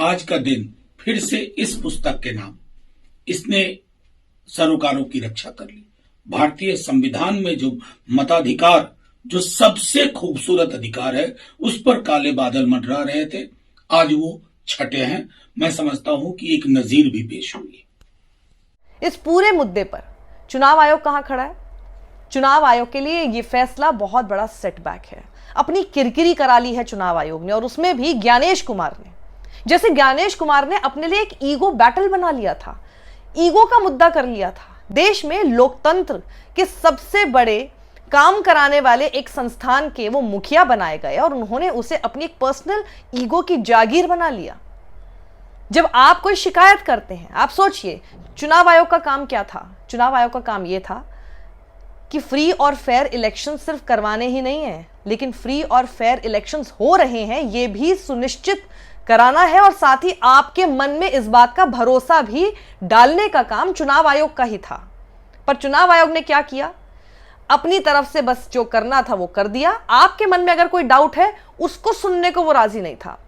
आज का दिन फिर से इस पुस्तक के नाम इसने सरोकारों की रक्षा कर ली। भारतीय संविधान में जो मताधिकार, जो सबसे खूबसूरत अधिकार है, उस पर काले बादल मंडरा रहे थे, आज वो छटे हैं। मैं समझता हूं कि एक नजीर भी पेश हुई। इस पूरे मुद्दे पर चुनाव आयोग कहां खड़ा है? चुनाव आयोग के लिए यह फैसला बहुत बड़ा सेटबैक है। अपनी किरकिरी करा ली है चुनाव आयोग ने, और उसमें भी ज्ञानेश कुमार ने। जैसे ज्ञानेश कुमार ने अपने लिए एक ईगो बैटल बना लिया था, ईगो का मुद्दा कर लिया था। देश में लोकतंत्र के सबसे बड़े काम कराने वाले एक संस्थान के वो मुखिया बनाए गए और उन्होंने उसे अपनी एक पर्सनल ईगो की जागीर बना लिया। जब आप कोई शिकायत करते हैं, आप सोचिए चुनाव आयोग का काम क्या था? चुनाव आयोग का काम यह था कि फ्री और फेयर इलेक्शन सिर्फ करवाने ही नहीं है, लेकिन फ्री और फेयर इलेक्शंस हो रहे हैं ये भी सुनिश्चित कराना है, और साथ ही आपके मन में इस बात का भरोसा भी डालने का काम चुनाव आयोग का ही था। पर चुनाव आयोग ने क्या किया? अपनी तरफ से बस जो करना था वो कर दिया। आपके मन में अगर कोई डाउट है उसको सुनने को वो राजी नहीं था।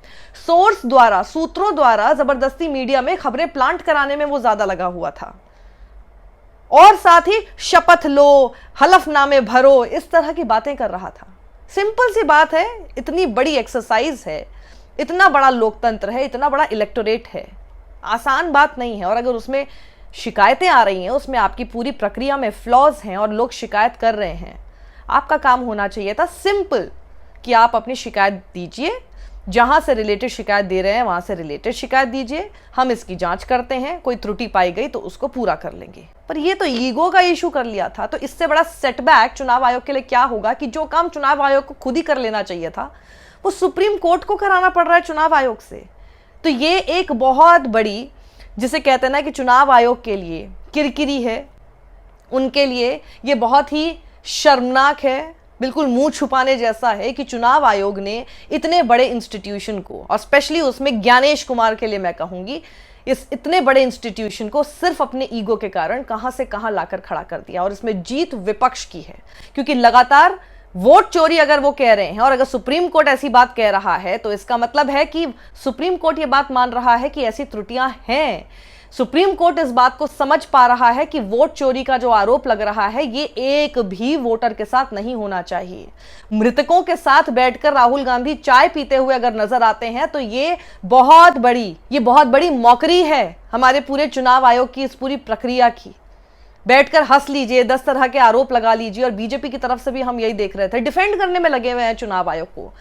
सोर्स द्वारा, सूत्रों द्वारा जबरदस्ती मीडिया में खबरें प्लांट कराने में वो ज्यादा लगा हुआ था, और साथ ही शपथ लो, हलफनामे भरो, इस तरह की बातें कर रहा था। सिंपल सी बात है, इतनी बड़ी एक्सरसाइज है, इतना बड़ा लोकतंत्र है, इतना बड़ा इलेक्टोरेट है, आसान बात नहीं है। और अगर उसमें शिकायतें आ रही हैं, उसमें आपकी पूरी प्रक्रिया में फ्लॉज हैं और लोग शिकायत कर रहे हैं, आपका काम होना चाहिए था सिंपल कि आप अपनी शिकायत दीजिए, जहां से रिलेटेड शिकायत दे रहे हैं वहां से रिलेटेड शिकायत दीजिए, हम इसकी जांच करते हैं, कोई त्रुटि पाई गई तो उसको पूरा कर लेंगे। पर ये तो ईगो का इशू कर लिया था। तो इससे बड़ा सेटबैक चुनाव आयोग के लिए क्या होगा कि जो काम चुनाव आयोग को खुद ही कर लेना चाहिए था वो सुप्रीम कोर्ट को कराना पड़ रहा है चुनाव आयोग से। तो ये एक बहुत बड़ी, जिसे कहते हैं ना कि चुनाव आयोग के लिए किरकिरी है, उनके लिए ये बहुत ही शर्मनाक है, बिल्कुल मुंह छुपाने जैसा है कि चुनाव आयोग ने इतने बड़े इंस्टीट्यूशन को, और स्पेशली उसमें ज्ञानेश कुमार के लिए मैं कहूंगी, इस इतने बड़े इंस्टीट्यूशन को सिर्फ अपने ईगो के कारण कहां से कहां लाकर खड़ा कर दिया। और इसमें जीत विपक्ष की है, क्योंकि लगातार वोट चोरी अगर वो कह रहे हैं और अगर सुप्रीम कोर्ट ऐसी बात कह रहा है तो इसका मतलब है कि सुप्रीम कोर्ट ये बात मान रहा है कि ऐसी त्रुटियां हैं। सुप्रीम कोर्ट इस बात को समझ पा रहा है कि वोट चोरी का जो आरोप लग रहा है ये एक भी वोटर के साथ नहीं होना चाहिए। मृतकों के साथ बैठकर राहुल गांधी चाय पीते हुए अगर नजर आते हैं तो ये बहुत बड़ी मौकरी है हमारे पूरे चुनाव आयोग की इस पूरी प्रक्रिया की। बैठकर हंस लीजिए, 10 तरह के आरोप लगा लीजिए, और बीजेपी की तरफ से भी हम यही देख रहे थे, डिफेंड करने में लगे हुए हैं चुनाव आयोग को।